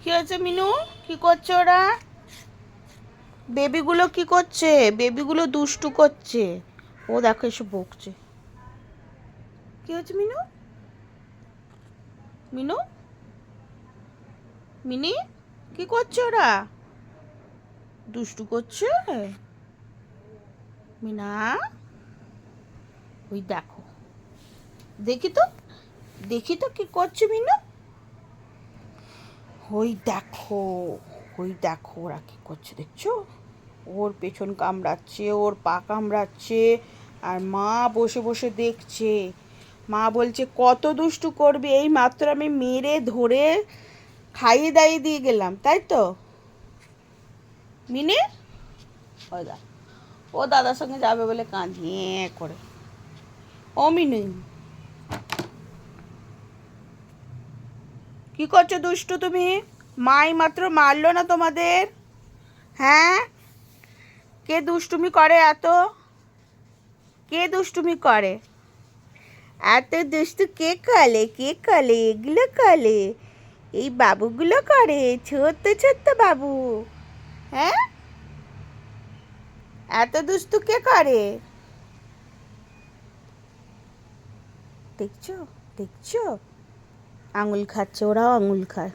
কি হয়েছে মিনু? কি করছে ওরা? বেবিগুলো কি করছে? বেবিগুলো দুষ্টু করছে। ও দেখো এসে বকছে। কি হয়েছে মিনু? মিনু, মিনি, কি করছে ওরা? দুষ্টু করছে। মিনা, ওই দেখো, দেখি তো, দেখি তো কি করছে মিনু। ওই দেখো, ওই দেখো ওরা কি করছে দেখছো? ওর পেছন কামড়াচ্ছে, ওর পা কামড়াচ্ছে, আর মা বসে বসে দেখছে। মা বলছে কত দুষ্টু করবে, এই মাত্র আমি মেরে ধরে খাইয়ে দাইয়ে দিয়ে গেলাম, তাই তো মিনি? ওই দা, ও দাদার সঙ্গে যাবে বলে কাঁদিয়ে করে। ও মিনি, কি করছো দুষ্টু তুমি? মাই মাত্র মারলো না তোমাদের? হ্যাঁ, কে দুষ্টুমি করে এত? কে দুষ্টুমি করে এত? দুষ্টু কে করে? কে করে এগুলো? করে এই বাবুগুলো করে, ছোট্ট ছোট্ট বাবু। হ্যাঁ, এত দুষ্টু কে করে? দেখছো, দেখছো, আঙুল খাচ্ছে, ওরাও আঙুল খায়।